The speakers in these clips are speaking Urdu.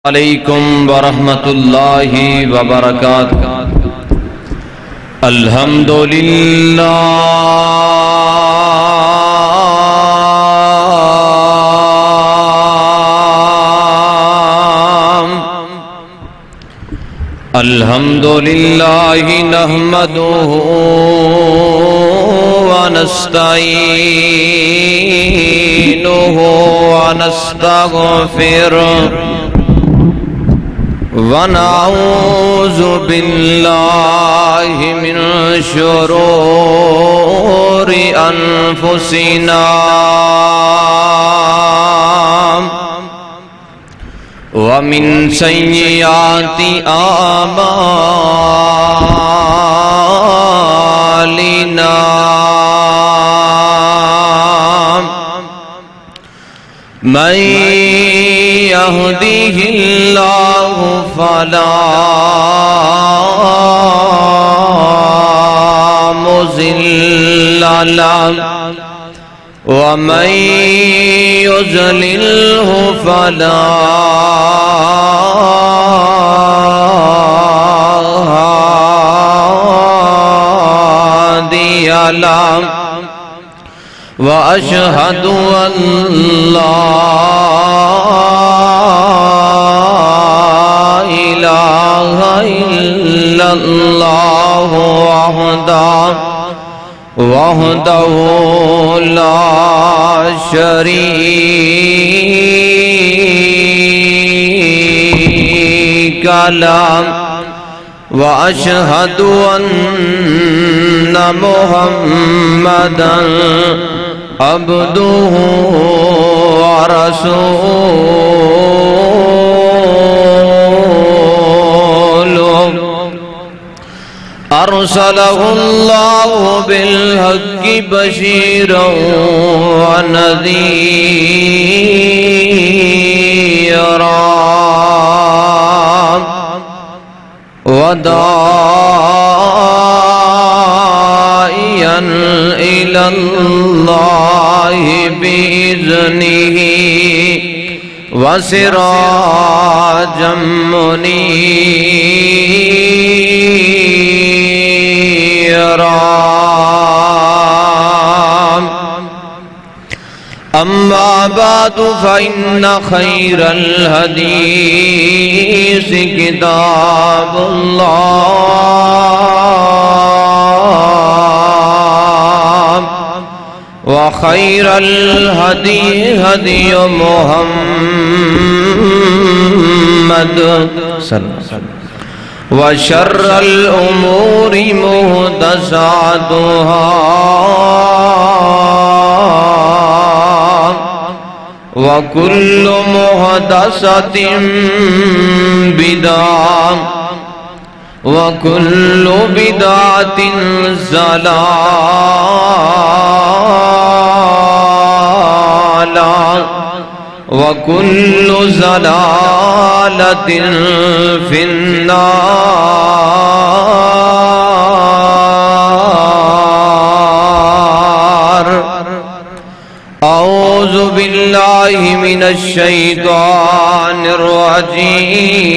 علیکم ورحمۃ اللہ وبرکاتہ۔ الحمدللہ الحمدللہ نحمدہ ونستعینہ ونستغفرہ ونعوذ باللہ من شرور انفسنا ومن سیئات اعمالنا من يهده الله فلا مضل له ومن يضلله فلا هادي له وأشهد أن لا إله إلا الله وحده لا شريك له وأشهد أن محمدًا عبده ورسوله أرسله الله بالحق بشيرا ونذيرا وداعيا إلى الله بإذنه وسراجا منيرا أما بعد فإن خير الحديث كتاب الله وخير الهدي هدي محمد وشر الأمور محدثاتها وكل محدثة بدعة وكل بدعة ضلالة وكل ضلالة في النار۔ أعوذ بالله من الشيطان الرجيم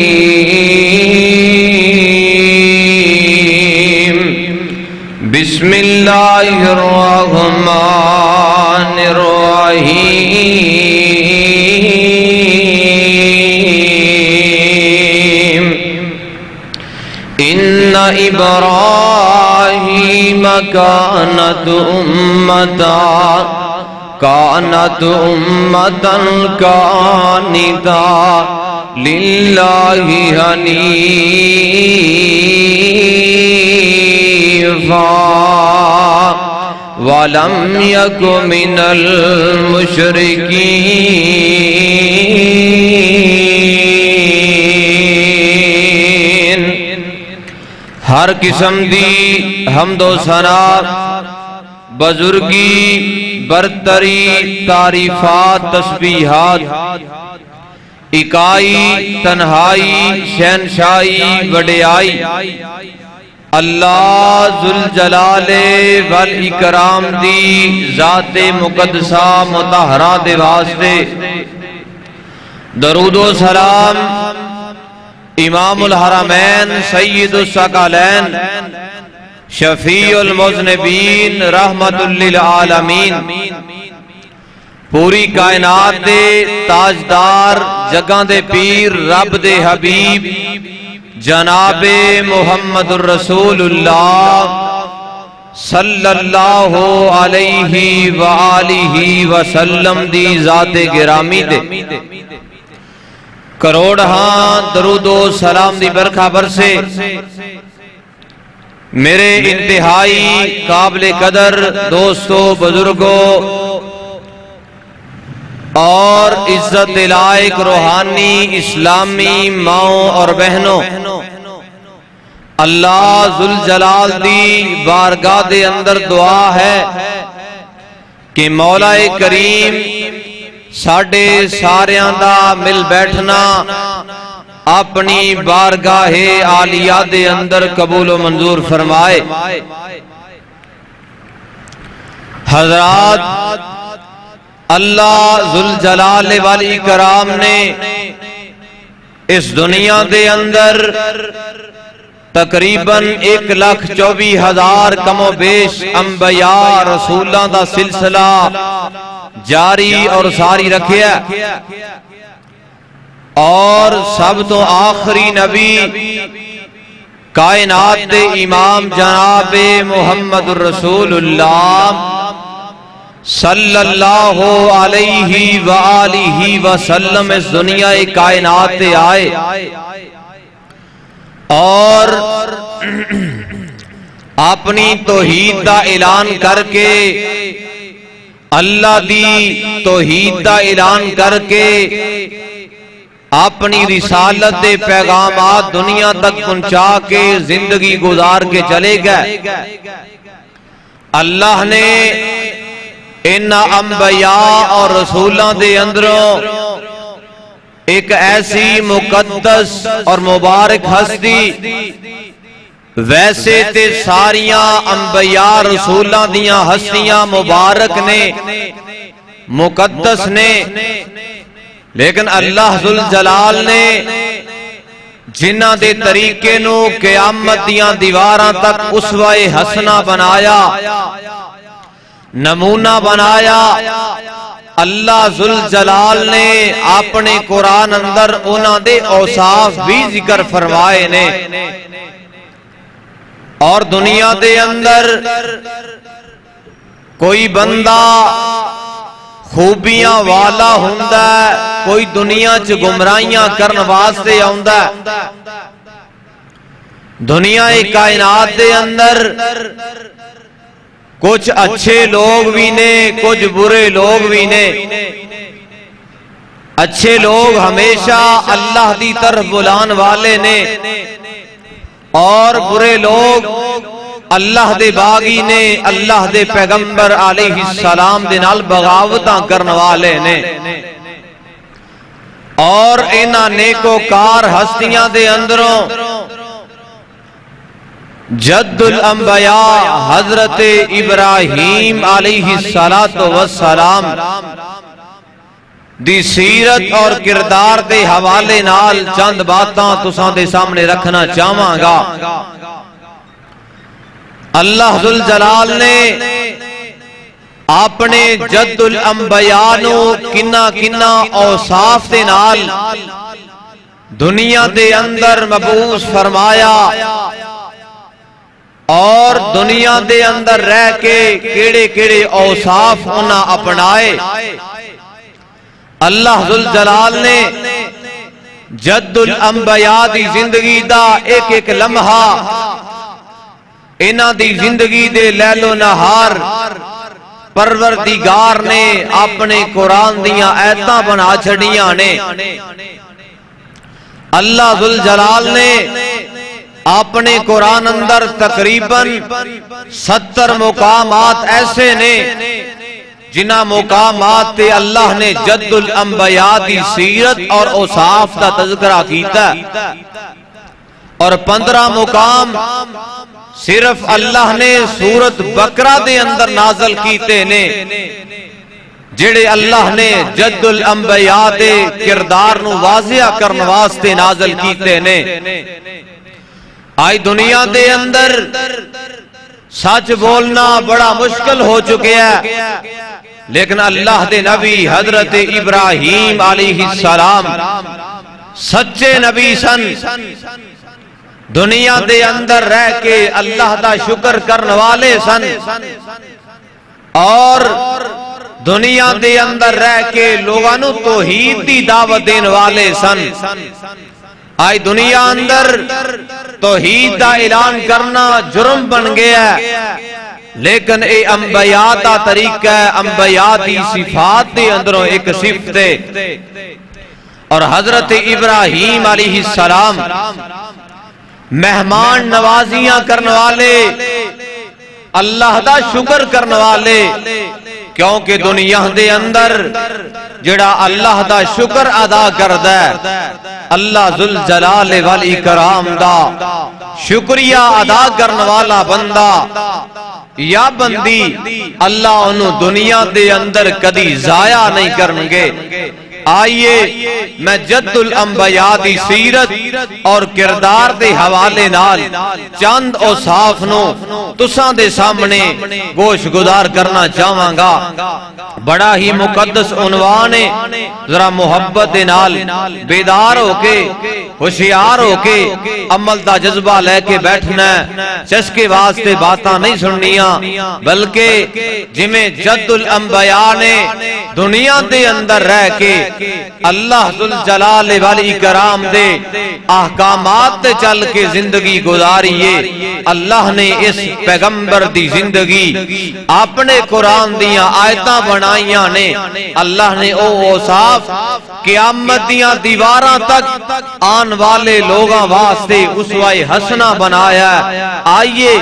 بسم الله الرحمن الرحيم إن إبراهيم كانت أمة قانتا لله حنيفا ولم يك من المشركين۔ ہر قسم دی حمد و ثنا بزرگی برتری تعریفات تسبیحات اکائی تنہائی شہنشائی وڈیائی اللہ ذوالجلال والاکرام دی ذات مقدسہ مطہرہ دے واسطے درود و سلام امام الحرمین سید الثقلین شفیع المذنبین رحمت للعالمین پوری کائنات دے تاجدار جگاں دے پیر رب دے حبیب جناب محمد الرسول اللہ صلی اللہ علیہ وآلہ وسلم دی ذات گرامی دے کروڑہاں درود و سلام دی برکھا برسے میرے انتہائی قابل قدر دوستو بزرگوں اور عزت لائق روحانی اسلامی ماؤں اور بہنوں، اللہ ذوالجلال دی بارگاہ دے اندر دعا ہے کہ مولا کریم ساڑھے ساریاں دا مل بیٹھنا اپنی بارگاہ عالیہ دے اندر قبول و منظور فرمائے۔ حضرات، اللہ ذوالجلال والاکرام نے اس دنیا دے اندر تقریباً 1,24,000 کم و بیش انبیاء رسولاں دا سلسلہ جاری اور ساری رکھیا، اور سب تو آخری نبی کائنات دے امام جناب محمد الرسول اللہ صلی اللہ علیہ وآلہ وسلم اس دنیا کائنات تے آئے اور اپنی توحید دا اعلان کر کے، اللہ دی توحید دا اعلان کر کے اپنی رسالت دے پیغامات دنیا تک پہنچا کے زندگی گزار کے چلے گئے۔ اللہ نے ان انبیاء اور رسولاں دے اندروں ایک ایسی مقدس اور مبارک ہستی، ویسے تے ساریاں انبیاء رسولاں دیاں ہستیاں مبارک نے، مقدس نے، لیکن اللہ ذوالجلال نے جنہ دے طریقے نو قیامت دیاں دیواراں تک اسوہ حسنہ بنایا، نمونہ بنایا۔ اللہ ذوالجلال نے اپنے قرآن اندر انہاں دے اوصاف بھی ذکر فرمائے نے، اور دنیا دے اندر کوئی بندہ خوبیاں والا ہوندا ہے، کوئی دنیا چ گمراہیاں کرن واسطے آوندا ہے۔ دنیا کائنات دے اندر کچھ اچھے لوگ بھی نے، کچھ برے لوگ بھی نے۔ اچھے لوگ ہمیشہ اللہ دی طرف بلان والے نے، اور برے لوگ اللہ دے باغی نے، اللہ دے پیغمبر علیہ السلام دے نال بغاوتاں کرن والے نے۔ اور انہاں نیکوکار ہستیاں دے اندروں جد الانبیاء حضرت ابراہیم علیہ السلام دی سیرت اور کردار دے حوالے نال چند باتاں تساں دے سامنے رکھنا چاہواں گا۔ اللہ ذوالجلال نے اپنے جد الانبیاء نو کنہ کنہ اوصاف دے نال دنیا دے اندر مبعوث فرمایا، اور دنیا دے اندر رہ کے کیڑے کیڑے اوصاف انہاں اپنائے۔ اللہ ذوالجلال نے جد الانبیاء دی زندگی دا ایک ایک لمحہ انہاں دی زندگی دے لیل و نہار پروردگار نے اپنے قرآن دیاں آیتاں بنا چھڑیاں نے۔ اللہ ذوالجلال نے اپنے قرآن اندر تقریباً 70 مقامات ایسے نے جنہ مقامات تے اللہ نے جد الانبیاء دی سیرت اور اوصاف کا تذکرہ کیتا، اور 15 مقام صرف اللہ نے سورت بقرہ دے اندر نازل کیتے نے، جڑے اللہ نے جد الانبیاء دے کردار نو واضح کرن واسطے نازل کیتے نے۔ آئی دنیا دے اندر سچ بولنا بڑا مشکل ہو چکے ہے، لیکن اللہ دے نبی حضرت ابراہیم علیہ السلام سچے نبی سن، دنیا دے اندر رہ کے اللہ دا شکر کرنے والے سن، اور دنیا دے اندر رہ کے لوگانو توحید دی دعوت دین والے سن۔ آئی دنیا اندر توحید دا اعلان کرنا جرم بن گیا ہے، لیکن اے انبیاء دا طریقہ ہے، انبیاء دی صفات دے اندروں ایک صفت ہے۔ اور حضرت ابراہیم علیہ السلام مہمان نوازیاں کرنے والے، اللہ دا شکر کرنے والے، کیونکہ دنیا دے اندر جڑا اللہ دا شکر ادا کردا ہے، اللہ ذوالجلال والاکرام دا شکریہ ادا کرنے والا بندہ یا بندی، اللہ انہوں دنیا دے اندر کدی ضائع نہیں کرنگے۔ آئیے میں جد الانبیاء دی سیرت اور کردار دے حوالے نال چند اوصاف نو تساں دے سامنے گوش گزار کرنا چاہواں گا۔ بڑا ہی مقدس عنوان ہے، ذرا محبت نال بیدار ہو کے ہوشیار ہو کے عمل دا جذبہ لے کے بیٹھنا ہے، چسکے واسطے باتاں نہیں سننیاں، بلکہ جمیں جد الانبیاء نے دنیا دے اندر رہ کے اللہ ذوالجلال والاکرام دے احکامات تے چل کے زندگی گزاریے۔ اللہ نے اس پیغمبر دی زندگی اپنے قرآن دیاں آیتاں بنائیاں نے، اللہ نے او اوصاف قیامت دیاں دیواراں تک آن والے لوگاں واسطے اسوہ حسنہ بنایا ہے۔ آئیے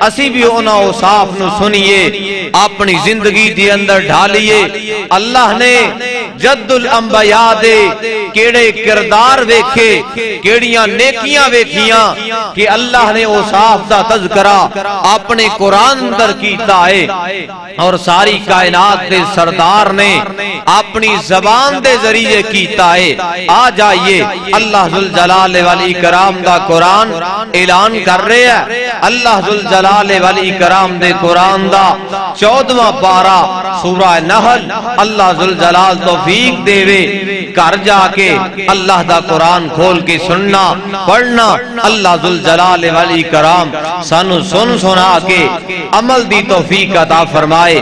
اسی بھی انہاں اوصاف نو سنیے، اپنی زندگی دی اندر ڈھالیے۔ اللہ نے جد الانبیاء دے کیڑے کردار ویکھے، کیڑیاں نیکیاں ویکھیاں کہ اللہ نے اوصاف دا تذکرہ اپنے قرآن اندر کیتا ہے، اور ساری کائنات دے سردار نے اپنی زبان دے ذریعے کیتا ہے۔ آ جائیے اللہ ذوالجلال والاکرام دا قرآن اعلان کر رہے ہیں۔ اللہ ذوالجلال والاکرام دے قرآن دا 14واں پارہ سورہ نحل، اللہ ذوالجلال توفیق دے وے گھر جا کے اللہ دا قرآن کھول کے سننا پڑھنا، اللہ ذوالجلال والاکرام سانو سن سنا کے عمل دی توفیق عطا فرمائے۔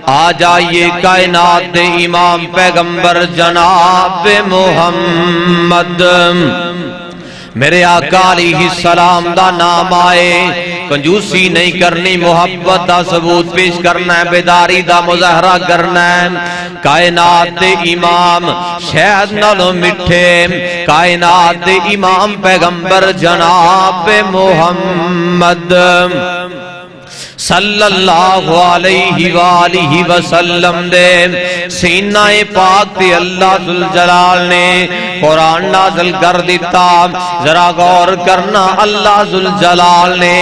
آ جائیے کائنات دے امام پیغمبر جناب محمد، میرے آقا علیہ السلام دا نام آئے، کنجوسی نہیں کرنی، محبت دا ثبوت پیش کرنا ہے، بیداری دا مظاہرہ کرنا ہے۔ کائنات دے امام شہد نالوں مٹھے، کائنات دے امام پیغمبر جناب محمد صلی اللہ علیہ وآلہ وسلم دے سینہ پاک تے اللہ ذوالجلال نے قرآن نازل کر دیتا۔ ذرا غور کرنا، اللہ ذوالجلال نے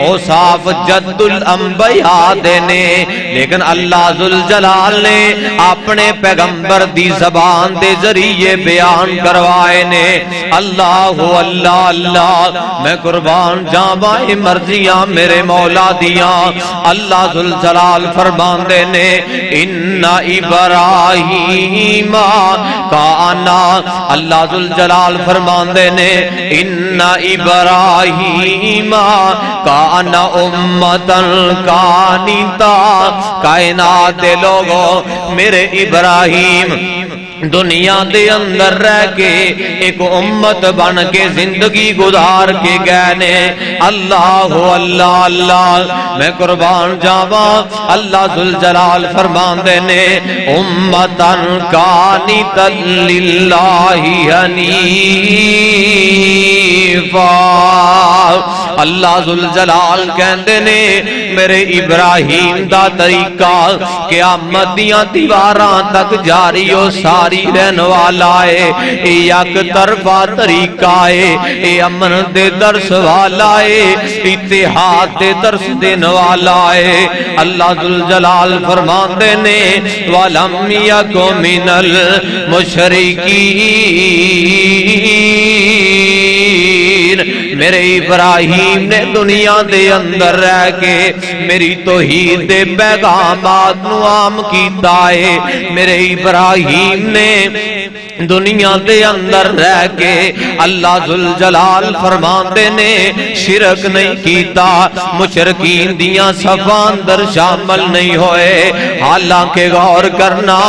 اوصاف جد الانبیاء دے نے، لیکن اللہ ذوالجلال نے اپنے پیغمبر دی زبان دے ذریعے بیان کروائے نے۔ اللہ اللہ اللہ، میں قربان جاواں مرضیاں میرے مولا دیاں۔ اللہ ذوالجلال فرماندے نے ان ابراہیم کانا، اللہ ذوالجلال فرماندے نے ان ابراہیم کانا امتن قانتا، کائنات دے لوگوں میرے ابراہیم دنیا دے اندر رہ کے ایک امت بن کے زندگی گزار کے گئے نے۔ اللہ اللہ اللہ، میں قربان جاواں اللہ ذوالجلال فرماندے نے امتن قانتا للہ حنیفا، اللہ ذوالجلال کہندے نے میرے ابراہیم دا طریقہ قیامت دیاں دیواراں تک جاری و ساری رہن والا ہے، یک طرفہ طریقہ ہے، اے امن دے درس والا ہے، اتحاد دے درس دین والا ہے۔ اللہ ذوالجلال فرماندے نے وَلَمْ يَكُ مِنَ الْمُشْرِكِينَ، میرے ابراہیم نے دنیا دے اندر رہ کے میری توحید دے پیغامات نو عام کیتا ہے، میرے ابراہیم نے دنیا دے اندر رہ کے اللہ ذوالجلال فرماندے نے شرک نہیں کیتا، مشرکین دیاں صفاں اندر شامل نہیں ہوئے۔ حالانکہ غور کرنا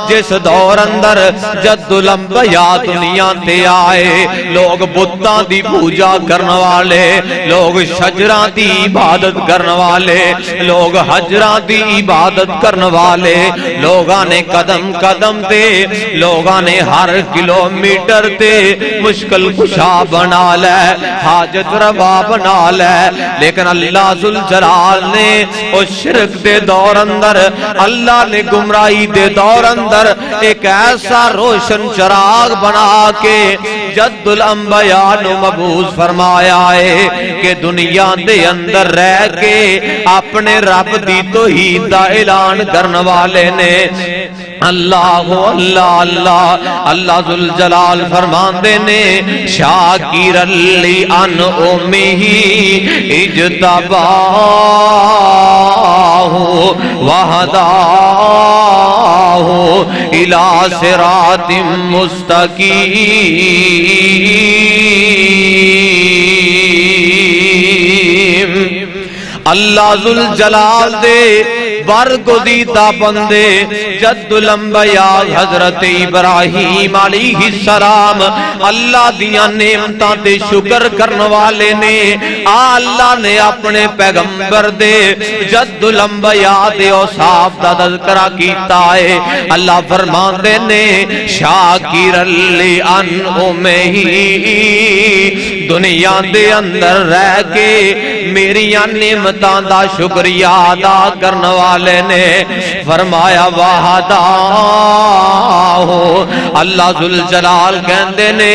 جس دور اندر جد الانبیاء دنیا تے آئے، لوگ بتاں دی پوجا کرنے والے، لوگ شجراں دی عبادت کرنے والے، لوگ حجراں دی عبادت کرنے والے، لوگاں نے قدم قدم تے، لوگاں نے ہر کلومیٹر تے مشکل کشا بنا لے، حاجت روا بنا لے، لیکن اللہ ذوالجلال نے اس شرک دے دور اندر، اللہ نے گمراہی دے دور اندر ایک ایسا روشن چراغ بنا کے جد الانبیاء نو مبعوث فرمایا ہے کہ دنیا دے اندر رہ کے اپنے رب دی توحید دا اعلان کرنے والے نے اللہ اللہ اللہ اللہ ذوالجلال فرماندے نے شاکر لی انعمہ اجتباہ وہداہ الی صراط مستقیم۔ اللہ ذوالجلال دے برگزیدہ بندے جد الانبیاء حضرت ابراہیم علیہ السلام اللہ دیاں نعمتاں تے شکر کرنے والے نے، اللہ نے اپنے پیغمبر دے جد الانبیاء دے اوصاف دا تذکرہ کیتا ہے۔ اللہ فرماندے نے شاکر لانعمہ، دنیا دے اندر رہ کے میریاں نعمتاں دا شکریہ ادا کرنے والے نے فرمایا وحدہ، اللہ ذوالجلال کہندے نے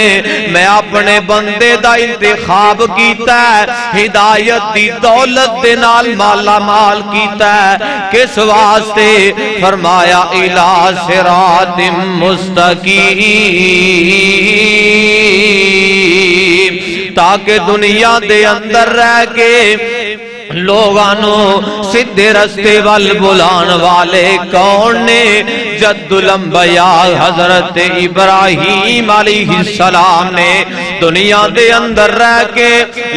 میں اپنے بندے دا انتخاب کیتا ہے، ہدایت دی دولت دے نال مالا مال کیتا ہے، کس واسطے؟ فرمایا الی صراط مستقیم، تاکہ دنیا دے اندر رہ کے لوگانو سدھے رستے وال بلان والے کون نے؟ جد الانبیاء حضرت ابراہیم علیہ السلام نے دنیا دے اندر رہ کے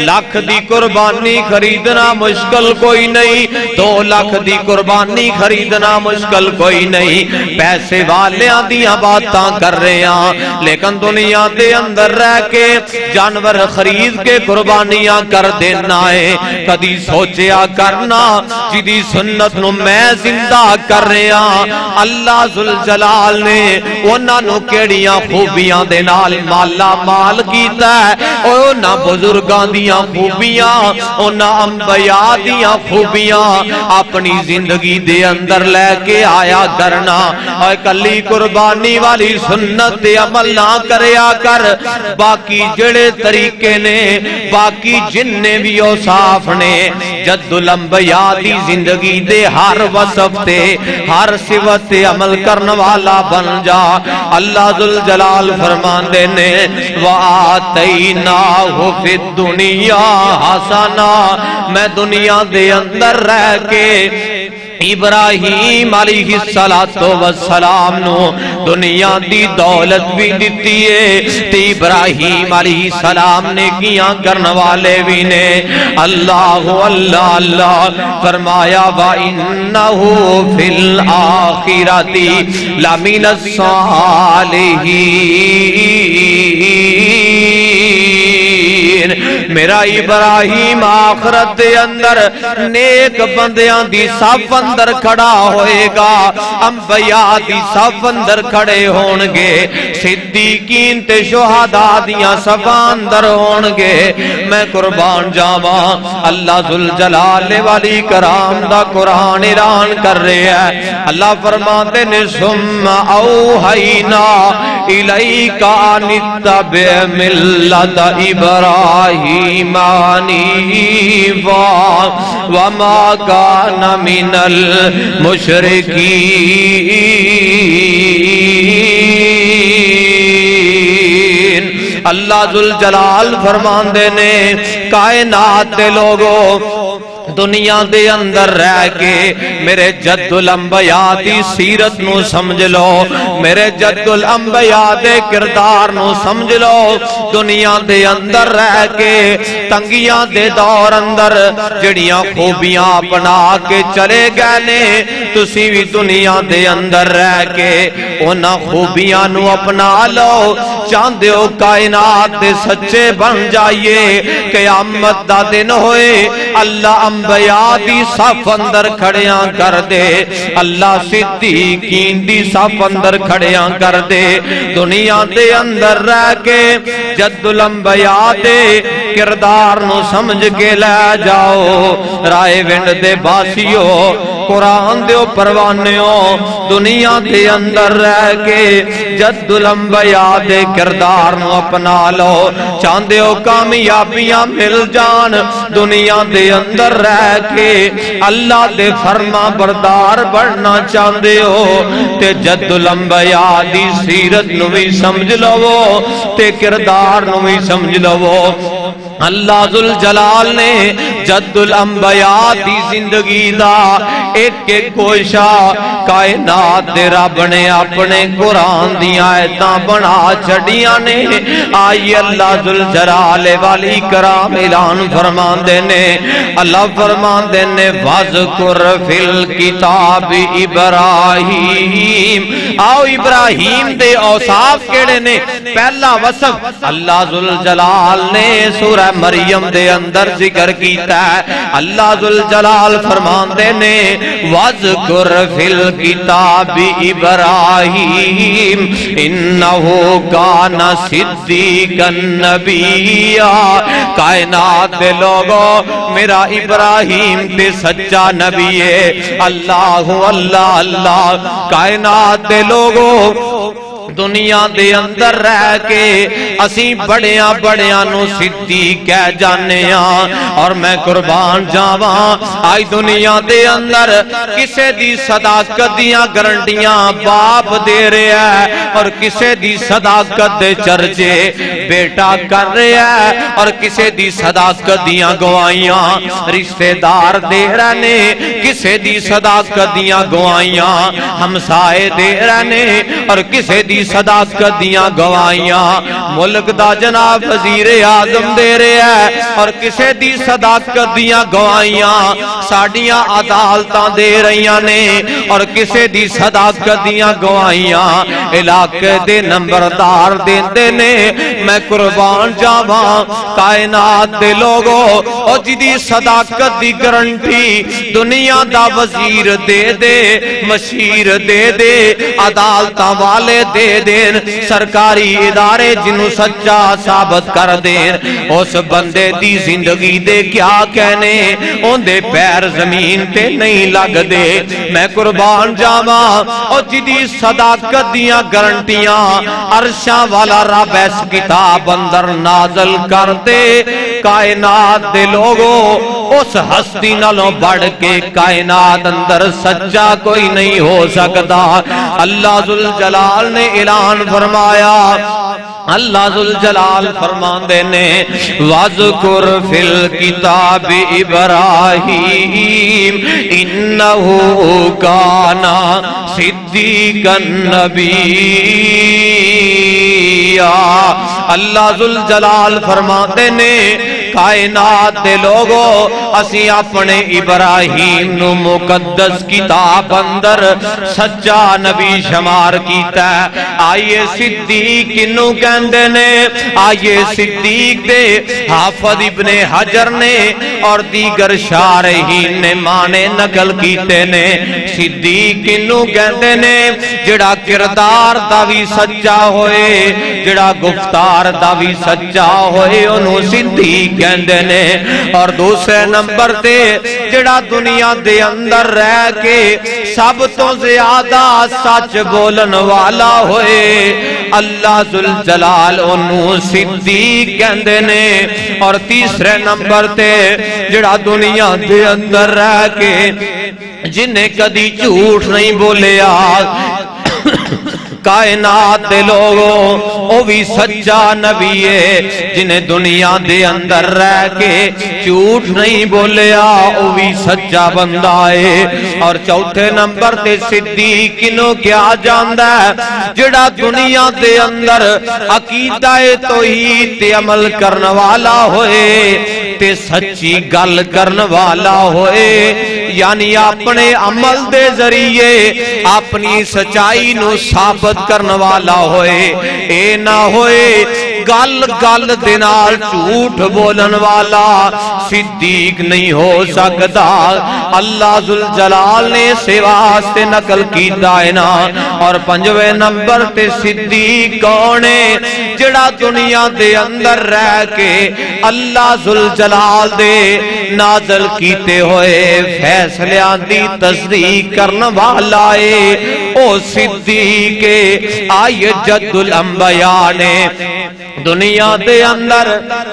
لاکھ دی قربانی خریدنا مشکل کوئی نہیں، 2 لاکھ دی قربانی خریدنا مشکل کوئی نہیں، پیسے والیاں دیاں باتاں کر رہے ہیں، لیکن دنیا دے اندر رہ کے جانور خرید کے قربانیاں کر دینا ہے۔ کدی سوچیا کرنا جدی سنت نو میں زندہ کر رہا، اللہ ذوالجلال نے انہاں نو کیڑیاں خوبیاں دے نال مالا مال کیتا ہے، انہاں بزرگاں دیاں خوبیاں، انہاں انبیاء دیاں خوبیاں اپنی زندگی دے اندر لے کے آیا کرنا، اور کلی قربانی والی سنت دے عمل نہ کریا کر، باقی جڑے طریقے نے، باقی جننے بھی اوصاف نے، جد الانبیاء دی زندگی دے ہر وصف تے ہر صفت تے عمل کرن والا بن جا۔ اللہ ذوالجلال فرماندے نے وَآتَيْنَاهُ فِي الدُّنْيَا حَسَنًا، میں دنیا دے اندر رہ کے ابراہیم علیہ السلام نو دنیا دی دولت بھی دیتی ہے، تے ابراہیم علیہ السلام نے کیاں کرنے والے بھی نے۔ اللہ اللہ اللہ فرمایا وَإِنَّهُ فِي الْآخِرَةِ لَمِنَ الصَّالِحِينَ، میرا ابراہیم آخرت دے اندر نیک بندیاں دی صف اندر کھڑا ہوئے گا، انبیاء دی صف اندر کھڑے ہونگے، صدیقین تے شہداء دیاں صف اندر ہونگے۔ میں قربان جاواں، اللہ ذوالجلال والی کرام دا قرآن اعلان کر رہے ہیں۔ اللہ فرماتے نے ثم اوحینا الیک ان اتبع ملت ابراہیم حنیفا وما کان من المشرکین۔ اللہ ذوالجلال فرماندے نے کائنات دے لوگوں دنیا دے اندر رہ کے میرے جد الانبیاء دی سیرت نو سمجھ لو، میرے جد الانبیاء دے کردار نو سمجھ لو۔ دنیا دے اندر رہ کے تنگیاں دے دور اندر جڑیاں خوبیاں اپنا کے چلے گئے نے، تسی بھی دنیا دے اندر رہ کے انہاں خوبیاں نو اپنا لو۔ چاندے ہو کائنات دے سچے بن جائیے، قیامت دا دن ہوئے اللہ انبیاء دی صف اندر کھڑیاں کر دے، اللہ صدیقین دی صف اندر کھڑیاں کر دے۔ دنیا دے اندر رہ کے جد الانبیاء دے کردار نو سمجھ کے لے جاؤ۔ رائے ونڈ دے باسیو، قرآن دیو پروانیوں، دنیا دے اندر رہ کے جد الانبیاء دے کردار نو اپنا لو۔ چاندے ہو کامیابیاں مل جان، دنیا دے اندر رہ کے اللہ دے فرما بردار بڑھنا چاندے ہو تے جد الانبیاء دی سیرت نو بھی سمجھ لو تے کردار نو بھی سمجھ لو۔ اللہ ذوالجلال نے جد الانبیاء دی زندگی دا ایک ایک گوشہ کائنات دے رب نے اپنے قرآن دی آیتاں بنا چھڑیاں نے۔ آئی اللہ ذوالجلال والی کرام اعلان فرماندے نے، اللہ فرماندے نے وَاذْكُرْ فِي الْكِتَابِ ابراہیم۔ آؤ ابراہیم دے اوصاف کیڑے نے؟ پہلا وصف اللہ ذوالجلال نے سورہ مریم دے اندر ذکر کیتا ہے۔ اللہ ذوالجلال فرماندے نے وَاذْكُرْ فِي الْكِتَابِ ابراہیم اِنَّهُ كَانَ صِدِّيقًا نَبِيًّا۔ کائنات دے لوگوں میرا ابراہیم تے سچا نبی ہے۔ اللہ اللہ اللہ، کائنات دے لوگوں دنیا دے اندر رہ کے اسی بڑیاں بڑیاں نو صدیق کہہ جانے ہاں، اور میں قربان جاواں آئی دنیا دے اندر کسے دی صداقت دیاں گارنٹیاں باپ دے رہے ہیں، اور کسے دی صداقت دے چرچے بیٹا کر رہے ہیں، اور کسے دی صداقت دیاں گوائیاں رشتہ دار دے رہنے، کسے دی صداقت دیاں گوائیاں ہمسائے دے رہنے، اور کسے دی صداقت دیاں گوائیاں ملک دا جناب وزیر اعظم دے رہے ہیں، اور کسے دی صداقت دیاں گوائیاں ساڑیاں عدالتاں دے رہیاں نے، اور کسے دی صداقت دیاں گوائیاں علاقے دے نمبردار دیندے نے۔ میں قربان جاواں کائنات دے لوگوں اور جدی صداقت دی گارنٹی دنیا دا وزیر دے دے، مشیر دے دے، عدالتاں والے دے دین، سرکاری ادارے جنہوں سچا ثابت کر دین، اس بندے دی زندگی دے کیا کہنے، ان دے پیر زمین تے نہیں لگ دے۔ میں قربان جاواں اور جدی صداقت دیاں گارنٹیاں عرشاں والا رب اس کتاب اندر نازل کر دے۔ کائنات دے لوگوں اس ہستی نالوں بڑھ کے کائنات اندر سچا کوئی نہیں ہو سکتا۔ اللہ ذوالجلال نے اعلان فرمایا، اللہ ذوالجلال فرماندے نے وَاذْكُرْ فِي الْكِتَابِ ابراہیم اِنَّهُ كَانَ صِدِّيقًا نَبِيًّا۔ اللہ ذوالجلال فرماندے نے کائنات دے لوگو اسی اپنے ابراہیم نو مقدس کتاب اندر سچا نبی شمار کیتا ہے. آئیے صدیق کنو کہندے نے؟ آئیے صدیق دے حافظ ابن حجر نے اور دیگر شارحین نے مانے نقل کیتے نے. صدیق کنو کہندے نے؟ جڑا کردار دا بھی سچا ہوئے, جڑا گفتار دا بھی سچا ہوئے, انہوں صدیق کہندے نے. اور دوسرے نمبر تے جڑا دنیا دے اندر رہ کے سب تو زیادہ سچ بولن والا ہوئے, اللہ ذوالجلال انہوں صدیق کہندے نے. اور تیسرے نمبر تے جڑا دنیا دے اندر رہ کے جنہیں کدی جھوٹ نہیں بولیا کائنات دے لوگوں او بھی سچا نبی ہے. جنہیں دنیا دے اندر رہ کے جھوٹ نہیں بولیا او بھی سچا بندہ ہے. اور چوتھے نمبر تے صدیق کنوں کیا جاندا ہے؟ جڑا دنیا دے اندر عقیدہ توحید تے عمل کرنے والا ہوئے تے سچی گل کرنے والا ہوئے, یعنی اپنے عمل دے ذریعے اپنی سچائی نو ثابت کرنے والا ہوئے. اے نہ ہوئے گل گل دے نال جھوٹ بولن والا صدیق نہیں ہو سکتا. اللہ ذوالجلال نے سے واسطے نقل کیتا ہے نا. اور پنجویں نمبر تے صدیق کون ہے؟ جڑا دنیا دے اندر رہ کے اللہ ذوالجلال دے نازل کیتے ہوئے فیصلیاں دی تصدیق کرنے والا ہے, او صدیق آئے جد الانبیاء نے دنیا دے اندر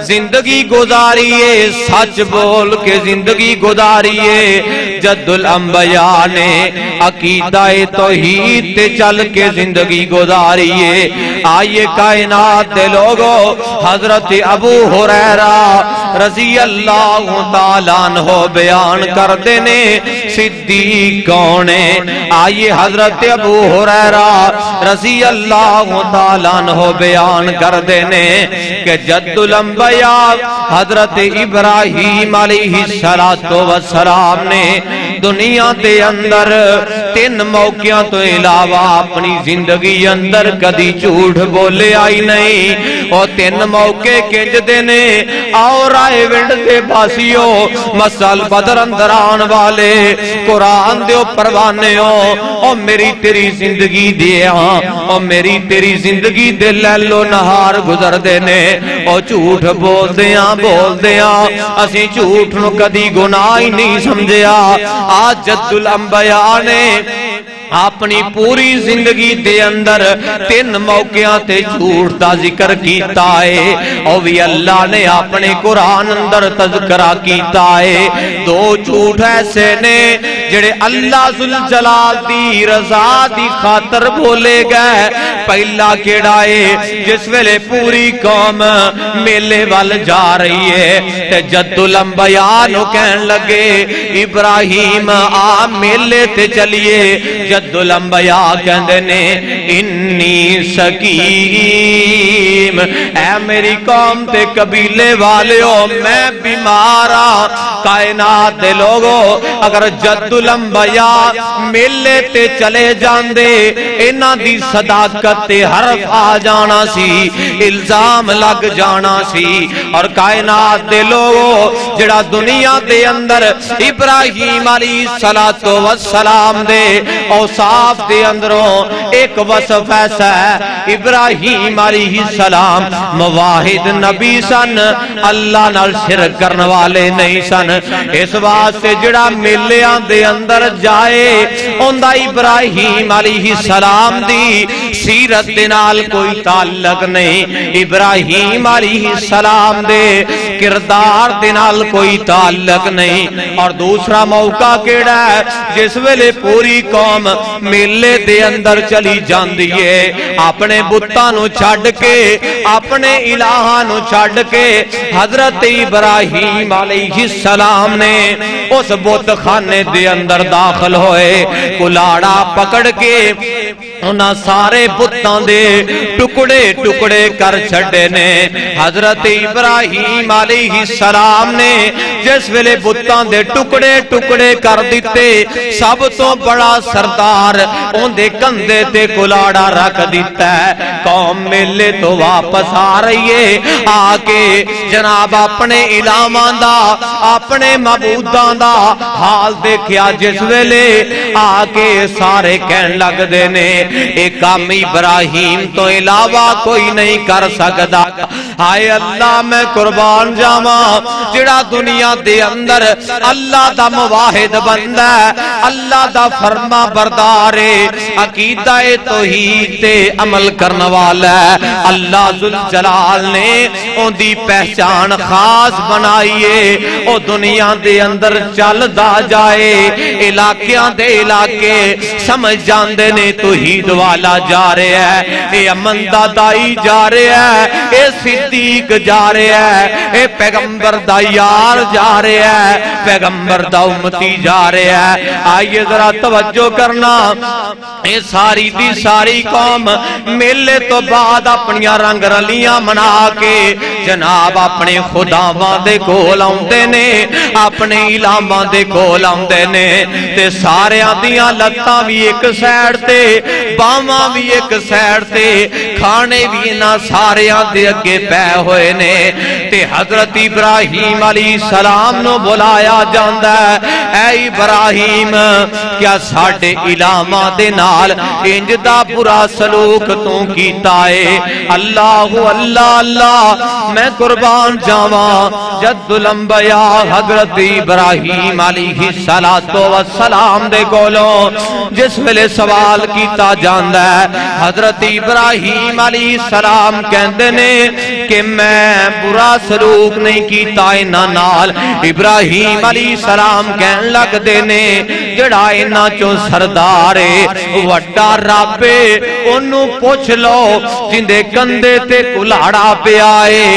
زندگی گزاریے, سچ بول کے زندگی گزاریے. جد الانبیاء نے عقیدہ توحید تے چل کے زندگی گزاریے. آئیے کائنات دے لوگو حضرت ابو ہریرہ رضی اللہ تعالیٰ عنہ بیان کر دینے صدیق کون ہے. آئیے حضرت ابو ہریرہ رضی اللہ تعالیٰ عنہ بیان کر دینے کہ جد الانبیاء حضرت ابراہیم علیہ السلام نے دنیا دے اندر 3 موقعوں تو علاوہ اپنی زندگی اندر کدی جھوٹ بولے آئی نہیں. اور 3 موقع کنج دینے اور آئے ونڈ دے باسیوں مسل بدر اندر آن والے قرآن دے پروانے ہو اور میری تیری زندگی دے اور میری تیری زندگی دے لیلو نہار گزر دینے اور جھوٹ بول دیاں اسی جھوٹ نو کدی گناہ ہی نہیں سمجھیا. آج جد الانبیاء نے اپنی پوری زندگی دے اندر 3 موقعوں تے جھوٹ دا ذکر کیتا ہے, اور بھی اللہ نے اپنے قرآن اندر تذکرہ کیتا ہے. 2 جھوٹ ایسے نے جڑے اللہ ذوالجلال دی رضا دی خاطر بولے گئے. پہلا کیڑا ہے جس ویلے پوری قوم میلے وال جا رہی ہے تے جد الانبیاء نو کہن لگے ابراہیم آ میلے تے چلیے. جد الانبیاء کہندے نے انی سقیم, اے میری قوم تے قبیلے والیو میں بیمارا. کائنات دے لوگو اگر جد الانبیاء میلے تے چلے جاندے انہاں دی صداقت تے حرف آ جانا سی, الزام لگ جانا سی. اور کائنات دے لوگو جڑا دنیا دے اندر ابراہیم علیہ السلام دے اوصاف دے اندروں ایک وصف ایسا ہے, ابراہیم علیہ السلام مواحد نبی سن, اللہ نال شرک کرنے والے نہیں سن. اس واسطے جڑا میلیاں دے اندر جائے اوندا ابراہیم علیہ السلام دی سیرت دے نال کوئی تعلق نہیں, ابراہیم علیہ السلام دے کردار دے نال کوئی تعلق نہیں. اور دوسرا موقع کیڑا ہے جس ویلے پوری قوم میلے دے اندر چلی جاندی ہے اپنے بتاں نو چھڈ کے اپنے الہاں نو چھڈ کے. حضرت ابراہیم علیہ السلام نے اس بت خانے دے اندر داخل ہوئے, کلاڑا پکڑ کے انہاں سارے بتاں دے ٹکڑے ٹکڑے کر چھڑے نے۔ حضرت ابراہیم علیہ السلام نے جس ویلے بتاں دے ٹکڑے ٹکڑے کر دیتے، سب تو بڑا سردار ان دے کندھے تے کلاڑا رکھ دیتا ہے۔ قوم میلے تو واپس آ رہی ہے، آکے جناب اپنے الہاں دا اپنے معبوداں دا حال دیکھیا جس ویلے آکے سارے کہن لگ دے نے ایک کام ابراہیم تو علاوہ کوئی نہیں کر سکتا۔ آئے اللہ میں قربان جاواں جڑا دنیا دے اندر اللہ دا مواحد بندہ ہے، اللہ دا فرما بردار ہے، عقیدہ توحید تے عمل کرنے والا ہے، اللہ ذوالجلال نے ان دی پہچان خاص بنائیے۔ او دنیا دے اندر چل دا جائے، علاقیاں دے علاقے سمجھ جاندے نے توحید والا جا رہے ہے، اے امن دا دائی جا رہے ہے، اے صدیق جا رہے ہے، اے پیغمبر دا یار جا رہے ہے، پیغمبر دا امتی جا رہے ہے۔ آئیے ذرا توجہ کرنا، اے ساری دی ساری قوم میلے تو بعد اپنی رنگ رلیاں منا کے جناب اپنے خداواں دے کول آوندے نے، اپنے الہاں دے کول آوندے نے، تے سارے دیاں لتاں بھی ایک سائیڈ تے، باواں بھی ایک سائیڈ تے، کھانے بھی نہ سارے دے اگے پے ہوئے نے۔ تے حضرت ابراہیم علیہ السلام نو بلایا جاندا ہے، اے ابراہیم کیا ساڈے الہاں دے نال انج دا برا سلوک تو کیتا ہے؟ اللہ اللہ اللہ میں قربان جاواں جد الانبیاء حضرت ابراہیم علیہ السلام دے کولوں جس ویلے سوال کیتا جاندا ہے، حضرت ابراہیم علیہ السلام کہندے نے کہ میں برا سلوک نہیں کیتا انہاں نال۔ ابراہیم علیہ السلام کہن لگ دے نے جڑا انہاں چوں سردار ہے وڈا رب ہے، انہوں پوچھ لو جندے کندھے تے کلاڑا پیا ہے،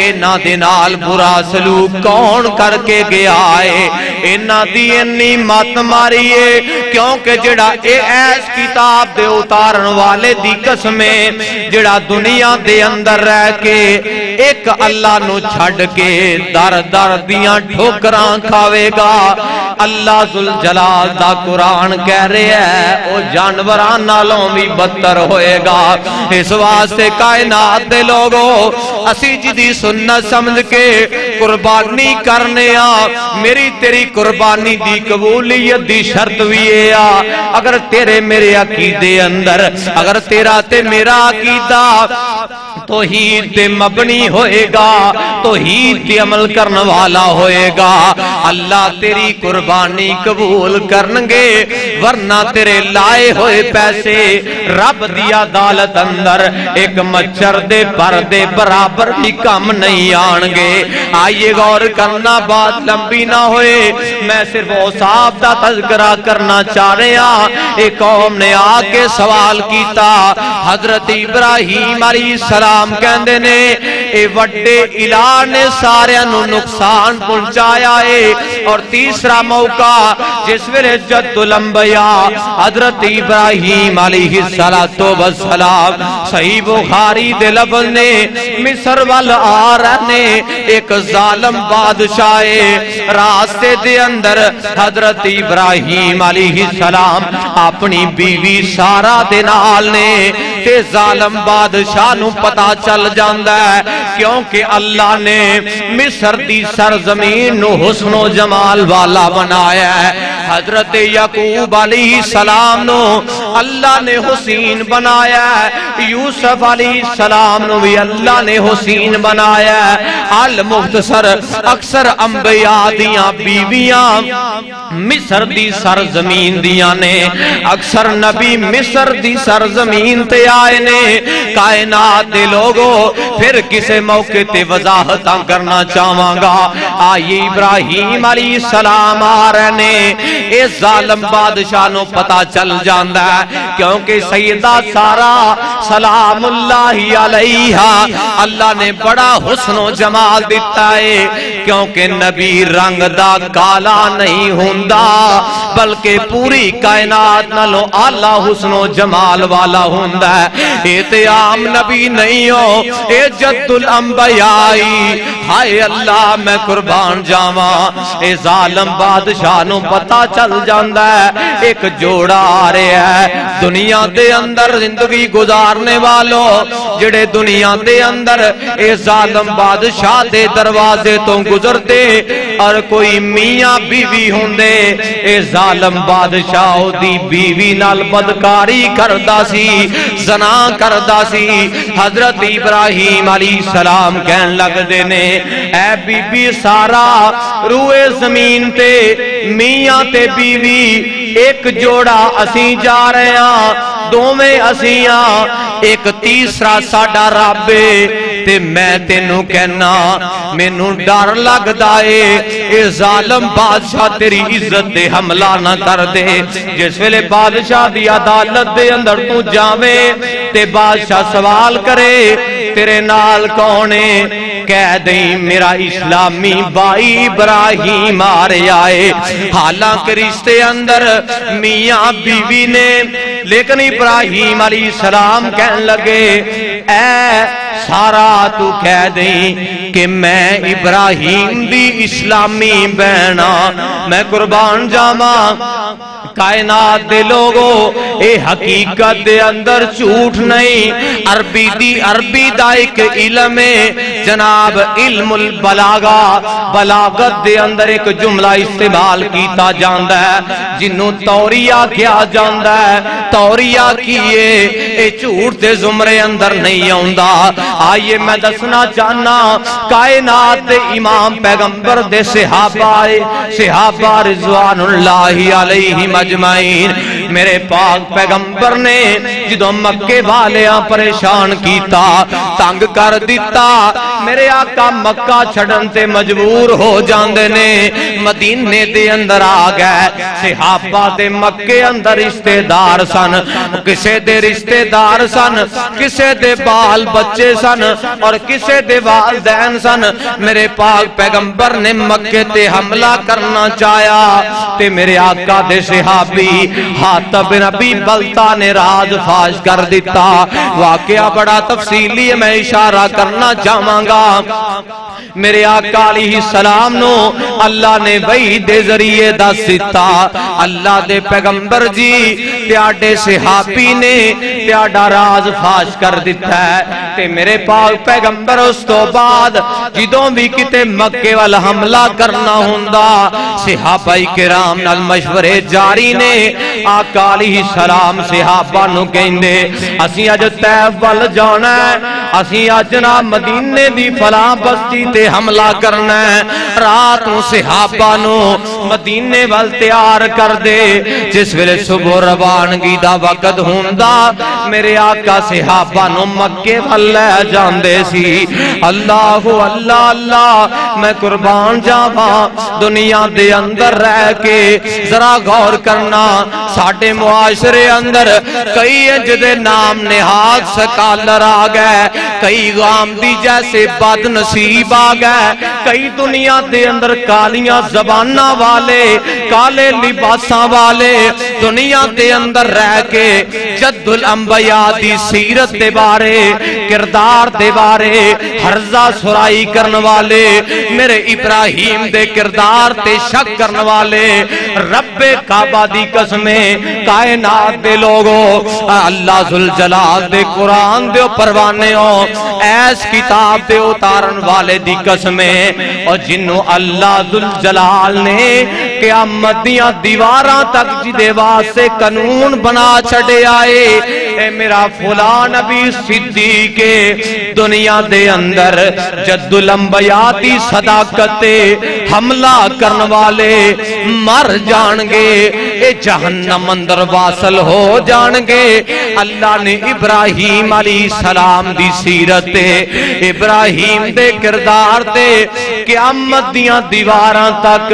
انہاں دے نال برا سلوک کون کر کے گیا ہے؟ انہاں دی انی مت ماری ہے کیونکہ جڑا اے ایس کتاب دے اتارن والے دی قسمیں جڑا دنیا دے اندر رہ کے ایک اللہ نو چھڑ کے در در دیاں ٹھوکراں کھاوے گا، اللہ ذوالجلال دا قرآن کہہ رہے ہے او جانوران نالوں بھی بدتر ہوئے گا۔ اس واسطے کائنات دے لوگوں اسی جدی سنت سمجھ کے قربانی کرنے میری تیری قربانی دی قبولیت دی شرط بھی ہے، اگر تیرے میرے عقیدے اندر اگر تیرا تے میرا عقیدہ توحید تے مبنی ہوئے گا، توحید تے عمل کرنے والا ہوئے گا، اللہ تیری قربانی قبول کرنگے، ورنہ تیرے لائے ہوئے پیسے رب دی عدالت اندر ایک مچھر دے پر دے برابر بھی کم نہیں آنگے۔ آئیے غور کرنا، بات لمبی نہ ہوئے، میں صرف اوصاف دا تذکرہ کرنا چاہ رہے ہیں۔ ایک قوم نے آکے سوال کیتا، حضرت ابراہیم علیہ السلام کہندے نے اے وڈے الہ نے سارے انو نقصان پہنچایا ہے۔ اور تیسرا موقع جس ویلے جد الانبیاء حضرت ابراہیم علیہ السلام صحیح بخاری دے لفظ نے مصر وال آ رہنے ایک ظالم بادشاہ راستے دے اندر حضرت ابراہیم علیہ السلام اپنی بیوی سارا دے نال نے تے ظالم بادشاہ نو پتا چل جاندا ہے کیونکہ اللہ نے مصر دی سرزمین نو حسن و جمال والا بنایا ہے۔ حضرت یعقوب علیہ السلام نو اللہ نے حسین بنایا ہے، یوسف علیہ السلام نو بھی اللہ نے حسین بنایا ہے۔ المختصر اکثر انبیاء دیاں بیویاں مصر دی سرزمین دیاں نے، اکثر نبی مصر دی سرزمین تے آئے نے۔ کائنات دے لوگوں پھر کسے موقع تے وضاحتاں کرنا چاہواں گا۔ آئیے ابراہیم علیہ السلام آ رہے نے، اے ظالم بادشاہ نو پتا چل جاندا ہے کیونکہ سیدہ سارا سلام اللہ علیہا اللہ نے بڑا حسن و جمال دیتا ہے کیونکہ نبی رنگ دا کالا نہیں ہوندا، بلکہ پوری کائنات نالوں آلہ حسن و جمال والا ہوندا ہے۔ اے تے عام نبی نہیں ہو، اے جد الانبیائی، ہائے اللہ میں قربان جاواں۔ اے ظالم بادشاہ نو پتہ چل جاندا ہے ایک جوڑا آ رہا ہے دنیا دے اندر زندگی گزارنے والوں، جڑے دنیا دے اندر اے ظالم بادشاہ دے دروازے تو گزرتے اور کوئی میاں بیوی ہوندے، اے ظالم بادشاہ دی بیوی نال بدکاری کردا سی، زنا کردا سی۔ حضرت ابراہیم علیہ السلام کہن لگ دے نے اے بی بی سارا روئے زمین تے میاں تے بیوی ایک جوڑا اسیں جا رہے ہیں، دو میں اسیاں ایک تیسرا ساڈا رب تے میں تینوں کہنا مینوں ڈر لگدا اے ظالم بادشاہ تیری عزت تے حملہ نہ کر دے۔ جس ویلے بادشاہ دی عدالت دے اندر تو جاویں تے بادشاہ سوال کرے تیرے نال کونے، کہہ دیں میرا اسلامی بائی ابراہیم آ رہا ہے۔ حالانکہ رشتے اندر میاں بیوی نے، لیکن ابراہیم علیہ السلام کہنے لگے اے سارا تو کہہ دیں کہ میں ابراہیم دی اسلامی بہنا، میں قربان جاواں۔ کائنات دے لوگو اے حقیقت دے اندر جھوٹ نہیں، عربی دا ایک علم ہے جناب، علم البلاغہ، بلاغت دے اندر ایک جملہ استعمال کیتا جاندا ہے جنوں توریہ کیا جاندا ہے۔ توریہ کیے اے جھوٹ دے زمرے اندر نہیں آوندا۔ آئیے میں دسنا چاہنا کائنات دے امام پیغمبر دے صحابہ رضوان اللہ علیہم اجمعین، میرے پاک پیغمبر نے جدوں مکے والیاں پریشان کیتا، تنگ کر دیتا، میرے آقا مکہ چھڑن تے مجبور ہو جاندے نے، مدینے دے اندر آ گئے۔ صحابہ دے مکے اندر رشتے دار سن، کسے دے رشتے دار سن، کسے دے بال بچے سن اور کسے دے والدین سن۔ میرے پاک پیغمبر نے مکے تے حملہ کرنا چاہیا تے میرے آقا دے صحابی حاتب بن ابی بلتہ نے راز فاش کر دیتا۔ واقعہ بڑا تفصیلی ہے، میں اشارہ کرنا چاہواں گا۔ میرے آقا علیہ السلام نو اللہ نے وحی دے ذریعے دس دیتا، اللہ دے پیغمبر جی تیاڈے صحابی نے تیاڈا راز فاش کر دیتا ہے تے میرے پاک پیغمبر اس تو بعد جدوں بھی کتے مکے وال حملہ کرنا ہوندا صحابہ کرام نال مشورے جاری نے۔ آقا علیہ السلام صحابہ نو کہندے اسی اج طیف وال جانا ہے، اسی اج نا مدینے دی فلاں بستی تے حملہ کرنا ہے۔ رات نو صحابہ نو مدینے وال تیار کر دے، جس ویلے صبح روانگی دا وقت ہوندا میرے آقا صحابہ نو مکے وال لے جاندے سی۔ اللہ اللہ اللہ، میں قربان جاواں دنیا دے اندر رہ کے ذرا غور کرنا، ساڈے معاشرے اندر کئی جدے نام نہاد سکالر آ گئے، کئی غامدی جیسے بد نصیب آ گئے، کئی دنیا دے اندر کالیاں زباناں والے، کالے لباساں والے دنیا دے اندر رہ کے جد الانبیاء دی سیرت دے بارے، کردار دے بارے ہرزہ سرائی کرن والے، میرے ابراہیم دے کردار تے شک کرن والے، رب کعبہ دی قسمیں کائنات دے لوگوں، اللہ ذوالجلال دے قرآن دے پروانے ہوں، ایس کتاب دے اتارن والے دی قسمیں، اور جنہوں اللہ ذوالجلال نے قیامت دیاں دیواراں تک جدے واسے قانون بنا چھڑے آئے، اے میرا فلاں نبی صدیق دنیا دے اندر جد الانبیاء دی صداقت حملہ کرن والے مر جانگے، اے جہنم اندر واصل ہو جانگے۔ اللہ نے ابراہیم علیہ السلام دی سیرت ابراہیم دے کردار تے قیامت دیاں دیواراں تک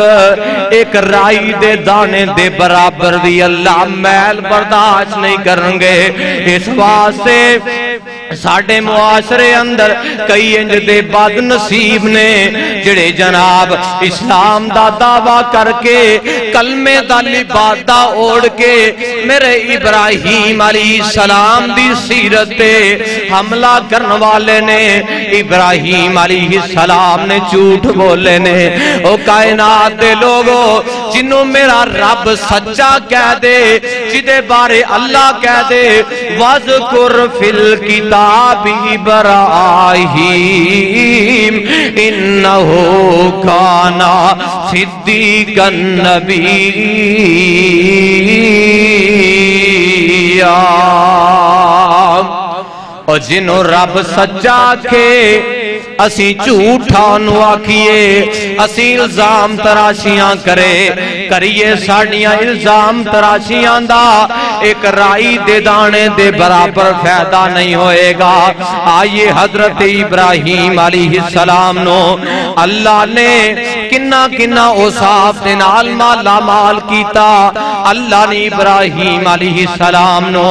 ایک رائی دے دانے دے برابر بھی اللہ محل برداشت نہیں کرنگے۔ اس واسطے ساڑھے معاشرے اندر کئی انج دے بد نصیب نے جڑے جناب اسلام دا دعویٰ کر کے کلمے دا لبادہ اوڑ کے میرے ابراہیم علیہ السلام دی سیرت تے حملہ کرنے والے نے ابراہیم علیہ السلام نے جھوٹ بولے نے او کائنات دے لوگوں جنہوں میرا رب سچا کہہ دے جدے بارے اللہ کہہ دے وَذْكُرْ فِي الْكِتَابِ إِبْرَاهِيمَ إِنَّهُ كَانَ صِدِّيقًا نَبِيًّا اور جنہوں رب سچا کے اسی جھوٹا نو آکھیے اسی الزام تراشیاں کریے ساڑیاں الزام تراشیاں دا ایک رائی دے دانے دے برابر فائدہ نہیں ہوئے گا آئیے حضرت ابراہیم علیہ السلام نو اللہ نے کنہ کنہ اوصاف دے نال مالا مال کیتا اللہ نے ابراہیم علیہ السلام نو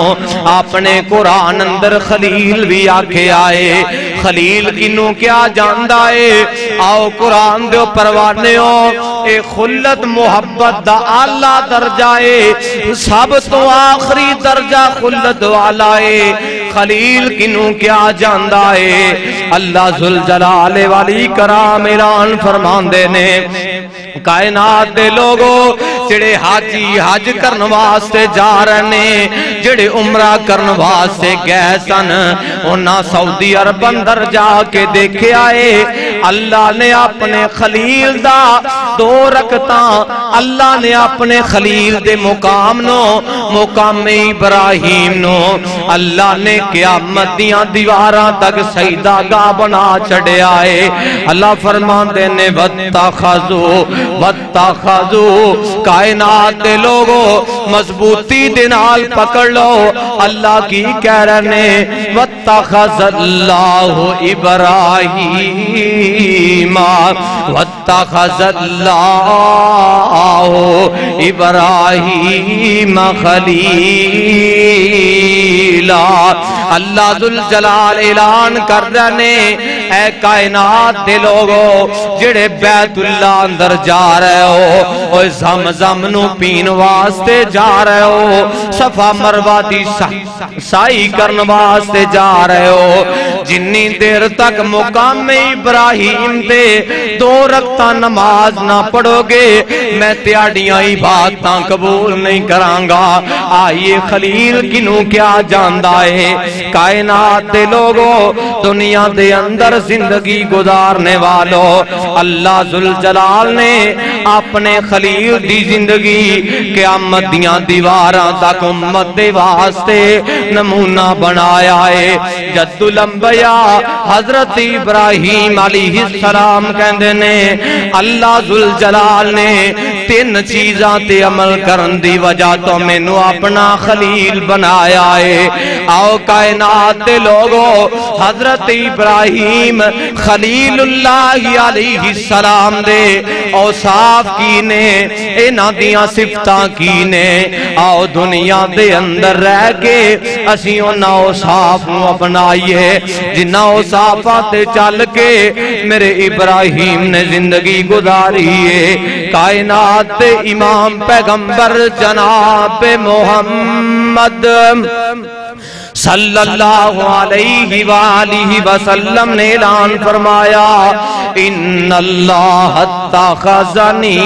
اپنے قرآن اندر خلیل بھی آکھے آئے خلیل کنوں کیا جاندہ ہے آؤ قرآن دے پروانے ہو اے خلت محبت دا اعلیٰ درجہ ہے سب تو آخری درجہ خلت والا ہے خلیل کنوں کیا جاندہ ہے اللہ ذوالجلال والی کرام اعلان فرماندے نے کائنات دے لوگوں جڑے حاجی حج کرن واسطے جا رہے جڑے عمرہ کرن واسطے گئے سن انہاں سعودی عرب اندر جا کے دیکھے آئے اللہ نے اپنے خلیل دا 2 رکعتاں اللہ نے اپنے خلیل دے مقام نو مقام ابراہیم نو اللہ نے قیامت دیاں دیواراں تک سجدہ گاہ بنا چھڑے آئے اللہ فرماندے نے وَاتَّخَذُوا کائنات دے لوگوں مضبوطی دنال پکڑ لو اللہ کی کہہ رہے وَاتَّخَذَ اللَّهُ إِبْرَاهِيمَ وَاتَّخَذَ اللَّهُ إِبْرَاهِيمَ خَلِيلًا اللہ ذوالجلال اعلان کر رہے اے کائنات دے لوگوں جڑے بیت اللہ اندر جا رہے ہو اور زمزم نو پین واسطے جا رہے ہو صفا مروہ دی سائی کرن واسطے جا رہے ہو جنی دیر تک مقام ابراہیم دے 2 رکعتاں نماز نہ پڑھو گے میں تیاڑیاں عبادتاں قبول نہیں کرانگا آئیے خلیل کنوں کیا جاندہ ہے کائنات دے لوگوں دنیا دے اندر زندگی گزارنے والوں اللہ ذوالجلال نے اپنے خلیل دی زندگی قیامت دیاں دیواراں تک امت دے واسطے نمونہ بنایا ہے جد الانبیاء حضرت ابراہیم علیہ السلام کہندے نے اللہ ذوالجلال نے 3 چیزاں تے عمل کرن دی وجہ تو میں نو اپنا خلیل بنایا ہے آؤ کائنات دے لوگوں حضرت ابراہیم خلیل اللہ علیہ السلام دے اوصاف کینے اینا دیاں صفتاں کینے آؤ دنیا دے اندر رہ کے اسی انہاں اوصاف نو اپنائیے جنہاں اوصافات چل کے میرے ابراہیم نے زندگی گزاری ہے کائنات امام پیغمبر جناب محمد صلی اللہ علیہ وآلہ وسلم نے اعلان فرمایا ان اللہ اتخذنی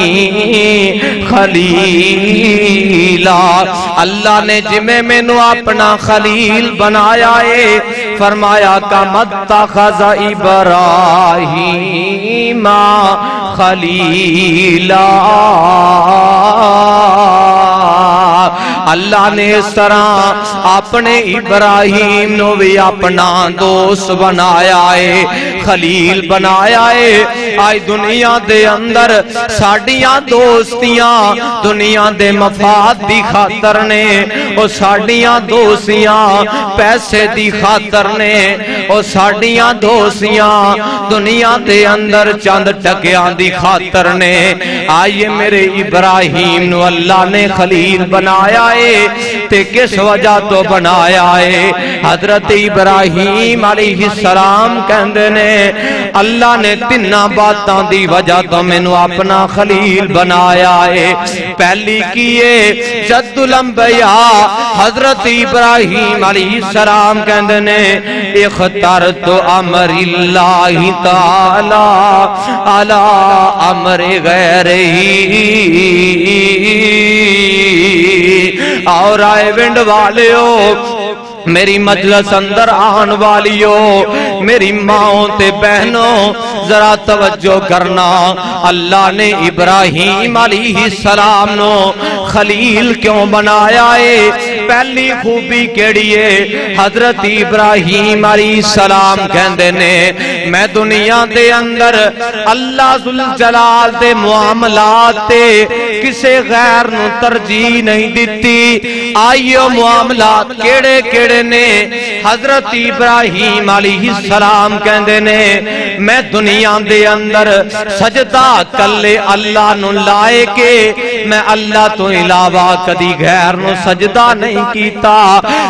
خلیلا اللہ نے جمیں میں نو اپنا خلیل بنایا ہے فرمایا کم اتخذ ابراہیم خلیلا اللہ نے اس طرح اپنے ابراہیم نو بھی اپنا دوست بنایا ہے خلیل بنایا ہے آئی دنیا دے اندر ساڑیاں دوستیاں دنیا دے مفاد دی خاطر نے اور ساڑیاں دوستیاں پیسے دی خاطر نے اور ساڑیاں دوستیاں دنیا دے اندر چند ٹکیاں دی خاطر نے آئیے میرے ابراہیم نو اللہ نے خلیل بنایا ہے تے کس وجہ تو بنایا ہے؟ حضرت ابراہیم علیہ السلام کہندے نے اللہ نے تیناں باتاں دی وجہ تو مینوں اپنا خلیل بنایا ہے۔ پہلی کیے جد الانبیاء حضرت ابراہیم علیہ السلام کہندے نے اخترت امر اللہ تعالی علی امر غیرہ، اور آئے ونڈ والیو میری مجلس اندر آن والیو، میری ماں تے بہنوں ذرا توجہ کرنا، اللہ نے ابراہیم علیہ السلام نو خلیل کیوں بنایا ہے؟ پہلی خوبی کیڑی ہے؟ حضرت ابراہیم علیہ السلام کہندے نے میں دنیا دے اندر اللہ ذوالجلال دے معاملات تے کسے غیر نو ترجیح نہیں دیتی۔ آئیو معاملات کیڑے کیڑے نے؟ حضرت ابراہیم علیہ السلام کہندے نے میں دنیا دے اندر سجدہ کلے اللہ نو لائے کے میں اللہ تو علاوہ کدی غیر نو سجدہ نہیں کیتا۔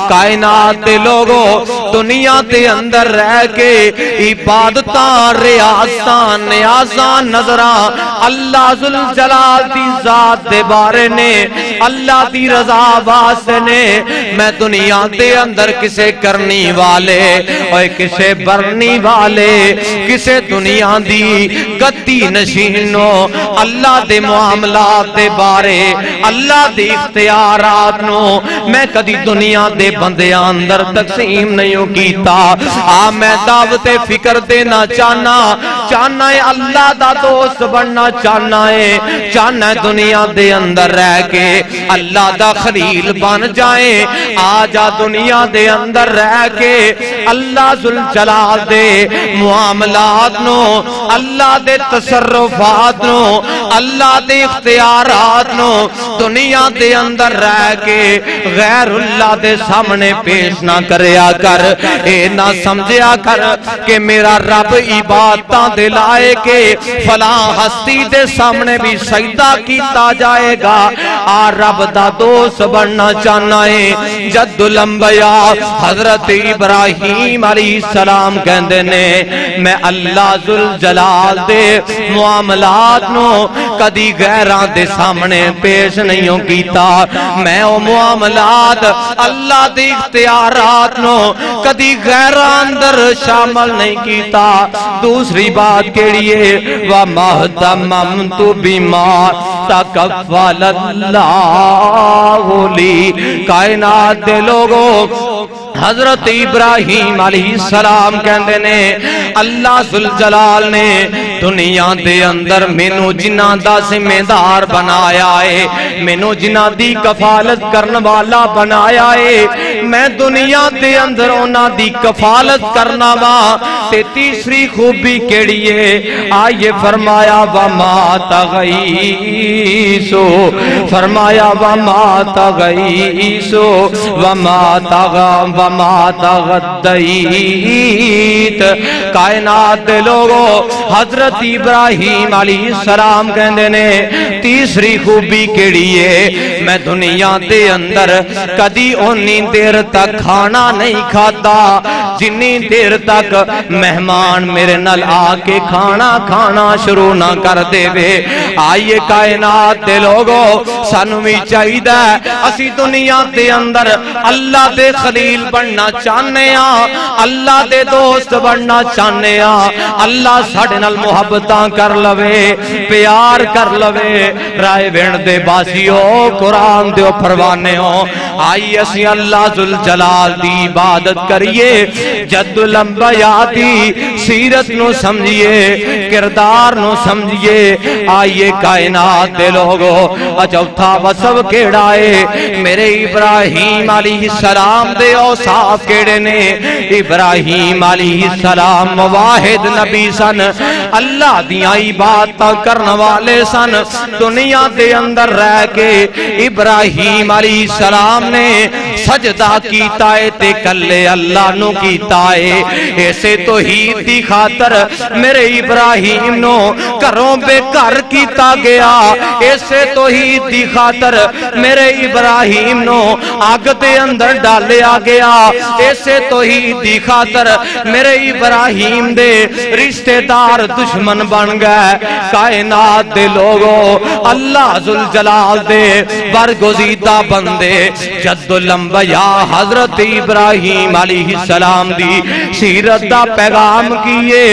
کائنات دے لوگوں دنیا دے اندر رہ کے عبادتاں ریاضتاں نیازاں نظراں اللہ ذوالجلال دی ذات دے بارے نے اللہ دی رضا واسطے نے میں دنیا دے اندر کسے کرنی والے اور کسے برنی والے کسے دنیا دی گدی نشینوں اللہ دے معاملات دے بارے اللہ دے اختیارات نو میں کدی دنیا دے بندیاں اندر تقسیم نہیں کیتا۔ میں دعوت فکر دینا چاہنا ہے اللہ دا دوست بننا چاہنا ہے دنیا دے اندر رہ کے اللہ دا خلیل بن جائے۔ آجا دنیا دے اندر رہ کے اللہ ذوالجلال دے معاملات نو اللہ دے تصرفات نو اللہ دے اختیارات نو دنیا دے اندر رہ کے غیر اللہ دے سامنے پیش نہ کریا کر، اے نہ سمجھیا کر کہ میرا رب عبادتاں دے لائے کے فلاں ہستی دے سامنے بھی سجدہ کیتا جائے گا۔ رب دا دوست بننا چاہنا ہے۔ جد الانبیاء حضرت ابراہیم علیہ السلام کہندے نے میں اللہ ذوالجلال دے معاملات نو کدی غیراں دے سامنے پیش نہیں کیتا، میں او معاملات اللہ دے اختیارات نو کدی غیراں اندر شامل نہیں کیتا۔ دوسری بات کیڑی ہے؟ وَمَا اهْتَمَمْتُ بِمَا تَكَفَّلَ اللَّهُ لِي۔ کائنات دے لوگوں حضرت ابراہیم علیہ السلام کہندے نے اللہ ذوالجلال نے دنیا دے اندر مینوں جنہاں دا ذمہ دار بنایا ہے، مینوں جنہاں دی کفالت کرن والا بنایا ہے، میں دنیا دے اندر انہاں دی کفالت کرنا وا۔ تے تیسری خوبی کیڑی ہے؟ آئیے فرمایا وما تغیثو، فرمایا وما تغیثو وما تغدیت۔ کائنات دے لوگوں حضرت ابراہیم علیہ السلام کہندے نے تیسری خوبی کیڑی ہے؟ میں دنیا دے اندر کدی اونی دیر تک کھانا نہیں کھاتا جنی دیر تک مہمان میرے نال آ کے کھانا شروع نہ کر دے وے۔ آئیے کائنات دے لوگوں سانو بھی چاہیدا ہے اسی دنیا دے اندر اللہ دے خلیل بننا چاہنے ہاں، اللہ دے دوست بننا چاہنے ہاں، اللہ ساڈے نال محبتاں کر لوے، پیار کر لوے۔ رائے وینڈ دے باسیو قرآن دیو پروانے ہو، آئی اسی اللہ ذوالجلال دی عبادت کریے، جد الانبیاء دی سیرت نو سمجھئے، کردار نو سمجھئے۔ آئیے کائنات دے لوگو چوتھا وصف کیڑائے؟ میرے ابراہیم علیہ السلام دے اوصاف کیڑے نے؟ ابراہیم علیہ السلام واحد نبی سن، اللہ دیاں عبادتاں کرن والے سن۔ دنیا دے اندر رہ کے ابراہیم علیہ السلام نے سجدہ کیتا ہے تے کلے اللہ نو کیتا ہے ایسے توحید دی خاطر میرے ابراہیم نو گھروں بے گھر کیتا گیا ایسے توحید دی خاطر میرے ابراہیم نو آگ دے اندر ڈالیا گیا ایسے توحید دی خاطر میرے ابراہیم دے رشتہ دار دشمن بن گئے کائنات دے لوگوں اللہ ذوالجلال دے برگزیدہ بندے جد الانبیاء حضرت ابراہیم علیہ السلام دی سیرت دا پیغام کیے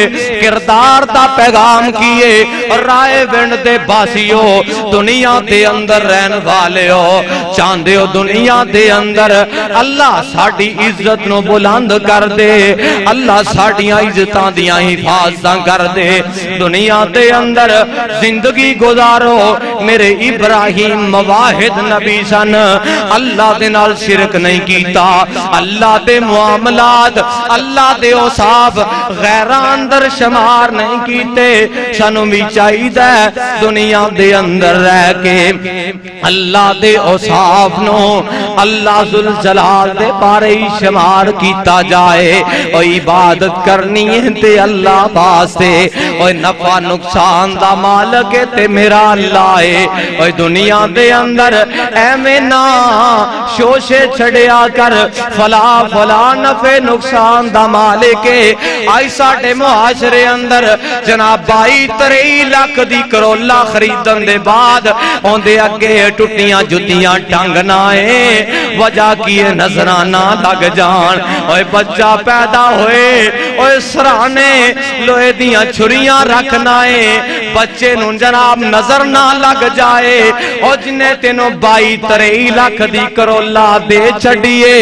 کردار دا پیغام کیے رائے ونڈ دے باسیو دنیا دے اندر رہن والے ہو چاندے ہو دنیا دے اندر اللہ ساڑی عزت نو بلند کر دے اللہ ساڑیاں عزتاں دیاں حفاظتاں کر دے دنیا دے اندر زندگی گزارو میرے ابراہیم مواحد نبی سن اللہ دے نال شرک نہیں کیتا اللہ دے معاملات اللہ دے اوصاف غیران اندر شمار نہیں کیتے سنو بھی چاہیدہ دنیا دے اندر رہ کے اللہ دے اوصاف نو اللہ ذوالجلال دے بارے شمار کیتا جائے اور عبادت کرنی ہے تے اللہ واسطے اور نفع نقصان دا مالک ہے تے میرا اللہ ہے اور دنیا دے اندر اے میں نا شوشے چھڑیا کر فلا نفع نقصان دا مالک ہے آئی ساٹے معاشرے اندر جناب 22-23 لاکھ دی کرولا خریدن دے بعد ہون دے اگے ٹوٹیاں جتیاں ٹانگنا ہے وجہ کیے نظرانہ لگ جان اوہ بچہ پیدا ہوئے اوہ سرانے لوہے دیاں چھریاں رکھنا ہے بچے نو جناب نظر نہ لگ جائے اور جنہیں تینوں 22-23 لاکھ دی کرولا دے چھڑیے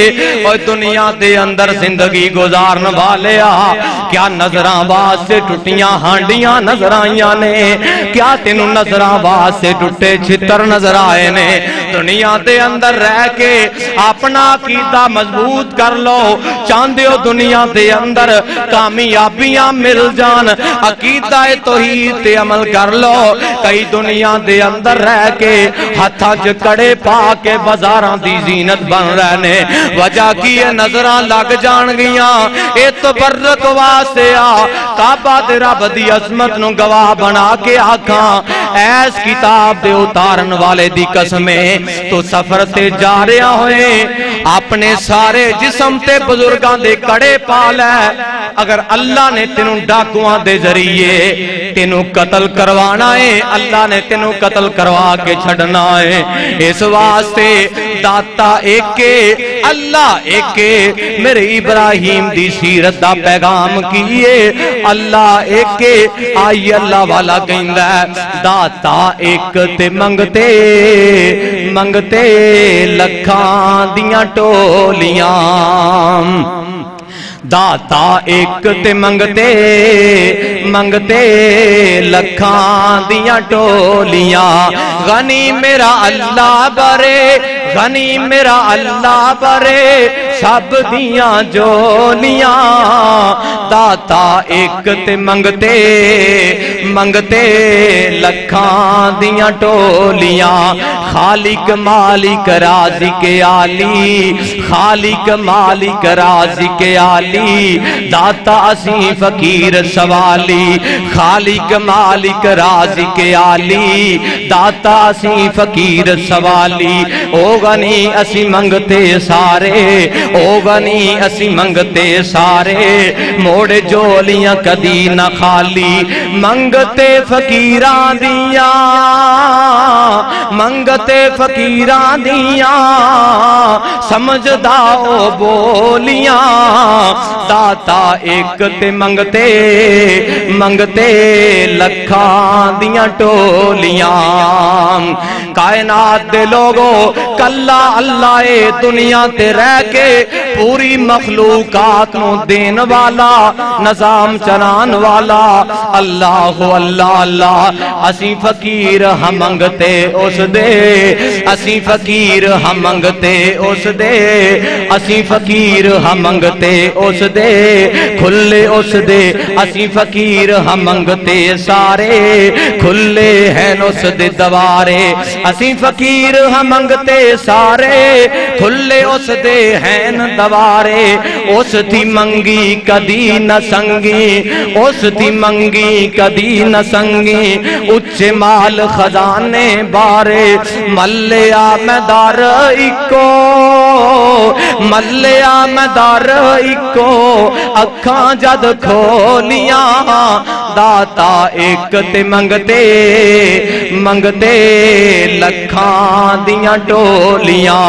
اور دنیا دے اندر زندگی گزارن والے کیا نظران باز سے ٹوٹیاں ہانڈیاں نظر آئیاں نے کیا تینوں نظران باز سے ٹوٹے چھتر نظر آئے نے دنیا دے اندر رہ کے اپنا عقیدہ مضبوط کر لو چاندے ہو دنیا دے اندر کامیابیاں مل جان عقیدہ توحید تے عمل کر لو کئی دنیا دے اندر رہ کے ہتھاں چکڑے پا کے بازاراں دی زینت بن رہنے وجہ کی نظران لگ جان گیاں اے تو برک واسے کعبہ دے رب دی عظمت نو گواہ بنا کے آکھاں ایس کتاب دے اتارن والے دی قسمیں تو سفر تے جا رہے ہوئے اپنے سارے جسم تے بزرگاں دے کڑے پالے اگر اللہ نے تینوں ڈاکواں دے ذریعے تینوں قتل کروانا ہے اللہ نے تینوں قتل کروا کے چھڑنا ہے اس واسطے داتا ایک اللہ ایک میرے ابراہیم دی سیرت دا پیغام کیے اللہ ایک آئی اللہ والا کہندہ داتا ایک تے منگتے منگتے لکھاں دیاں ٹولیاں داتا ایک تے منگتے منگتے لکھاں دیاں ٹولیاں غنی میرا اللہ برے غنی میرا اللہ برے سب دیاں جولیاں داتا ایک تے منگتے منگتے لکھاں دیاں ٹولیاں خالق مالک رازق عالی خالق مالک رازق عالی داتا اسی فقیر سوالی خالق مالک رازق عالی داتا اسی فقیر سوالی او غنی اسی منگتے سارے او غنی اسی منگتے سارے موڑ جولیاں کدی نہ خالی منگتے فقیران دیاں منگتے فقیران دیاں سمجھدا او بولیاں داتا ایک تے منگتے منگتے لکھاں دیاں ٹولیاں کائنات دے لوگوں کلا اللہ دنیا تے رہ کے پوری مخلوقات نو دین والا نظام چلان والا اللہ اللہ اللہ اسی فقیر ہم منگتے اس دے اسی فقیر ہم منگتے اس دے اسی فقیر ہم منگتے اس دے کھلے اس دے اسی فقیر ہم منگتے سارے کھلے ہیں اس دے دوارے اسی فقیر ہم منگتے سارے کھلے اس دے ہیں دوارے اس تھی منگی کدی نہ سنگی اس تھی منگی کدی نہ سنگی اچھے مال خزانے بارے ملیا میں دار اکو ملیا میں دار اکو اکھاں جد کھولیاں داتا ایک تے منگتے منگتے لکھاں دیاں ٹولیاں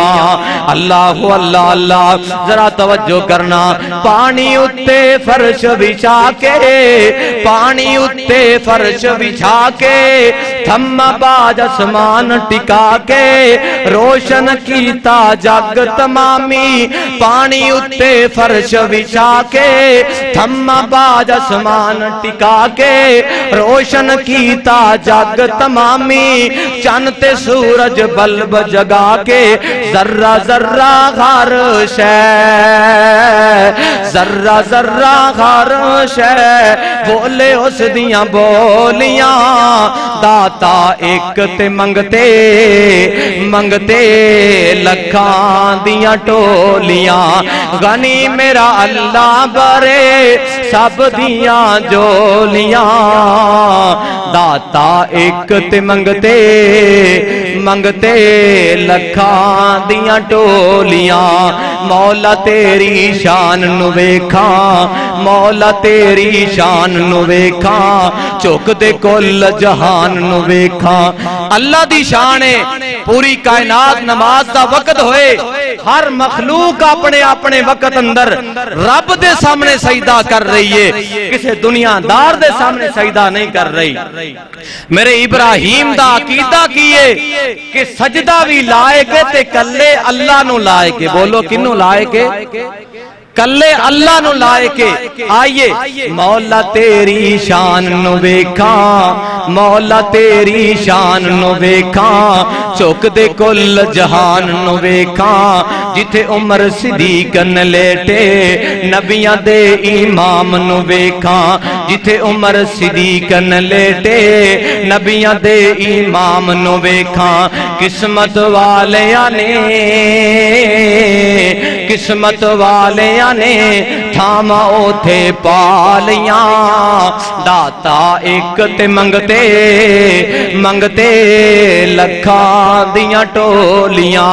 اللہ اللہ اللہ ذرا توجہ کرنا پانی اتے فرش بچھا کے پانی اتے فرش بچھا کے تھم باج اسمان ٹکا کے روشن کیتا جگ تمامی پانی اتے فرش بچھا کے تھم باج اسمان ٹکا کے روشن کیتا جگ تمامی چانتے سورج بلب جگا کے ذرہ ذرہ غارش ہے ذرہ ذرہ غارش ہے بولے اس دیاں بولیاں داتا ایک تے منگتے منگتے لکھاں دیاں ٹولیاں غنی میرا اللہ برے سب دیاں جولیاں داتا ایک تے منگتے منگتے لکھاں دیاں ٹولیاں مولا تیری شان نو ویکھاں مولا تیری شان نو ویکھاں چک دے کل جہان نو ویکھاں اللہ دی شان ہے پوری کائنات نماز دا وقت ہوئے ہر مخلوق اپنے اپنے وقت اندر رب دے سامنے سجدہ کر رہی ہے کسی دنیا دار دے سامنے سجدہ نہیں کر رہی میرے ابراہیم دا عقیدہ کیے کہ سجدہ بھی لائے کے تے کلے اللہ نو لائے کے بولو کنو لائے کے کلے اللہ نو لائے کے آئیے مولا تیری شان نو ویکھاں مولا تیری شان نو ویکھاں چوک دے کل جہان نو ویکھاں جتھے عمر صدیق نہ لیٹے نبیاں دے امام نو ویکھاں جتھے عمر صدیق نہ لیٹے نبیاں دے امام نو ویکھاں قسمت والیاں نے قسمت والیاں نے تھاما اوتھے پالیاں داتا ایک تے منگتے منگتے لکھاں دیاں ٹولیاں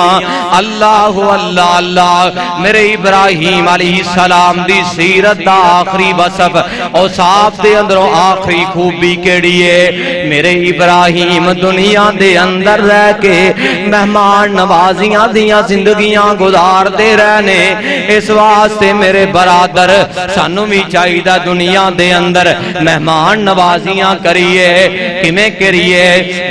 اللہ اللہ اللہ میرے ابراہیم علیہ السلام دی سیرت دا آخری وصف اوصاف دے اندروں آخری خوبی کیڑی ہے میرے ابراہیم دنیا دے اندر رہ کے مہمان نوازیاں دیاں زندگیاں گزار دے رہنے اس واسطے میرے برادر سانو بھی چاہیدہ دنیا دے اندر مہمان نوازیاں کریے کمیں کریے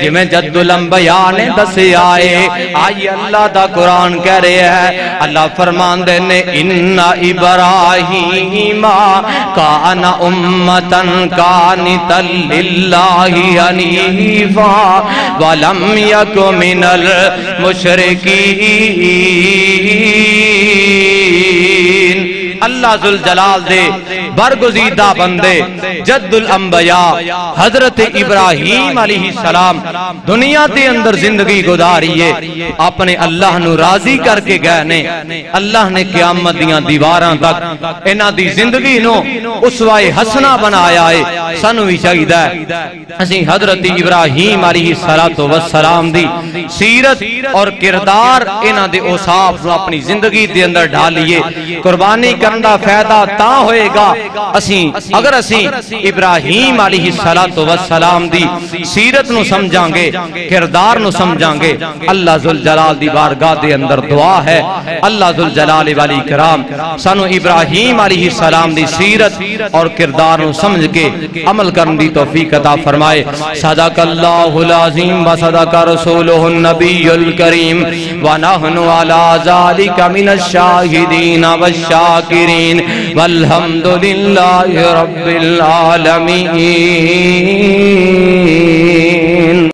جمیں جد الانبیاء نے دسے آئے آئی اللہ دا قرآن کہہ رہے ہیں اللہ فرمان دینے انَّ ابراہیم کان امتاً قانتا للہ حنیفا ولم یک من المشرکین اللہ ذوالجلال دے برگزیدہ بندے جد الانبیاء حضرت ابراہیم علیہ السلام دنیا دے اندر زندگی گزاریے اپنے اللہ نو راضی کر کے گئے نے اللہ نے قیامت دیاں دیواراں تک انہاں دی زندگی نو اسوہ حسنہ بنایا ہے سانو بھی چاہیدہ ہے اسی حضرت ابراہیم علیہ السلام دی سیرت اور کردار انہاں دے اوصاف نو اپنی زندگی دے اندر ڈالیے قربانی کرنا فائدہ تا ہوئے گا اگر اسی ابراہیم علیہ السلام دی سیرت نو سمجھاں گے، کردار نو سمجھاں گے، اللہ ذوالجلال دی بارگاہ دے اندر دعا ہے اللہ ذوالجلال والی کرام سانو ابراہیم علیہ السلام دی سیرت اور کردار نو سمجھ کے عمل کرن دی توفیق عطا فرمائے۔ صدق اللہ العظیم و صدق رسولہ النبی الکریم ونحن علی ذالک من الشاہدین والشاکرین والحمد للہ رب العالمین۔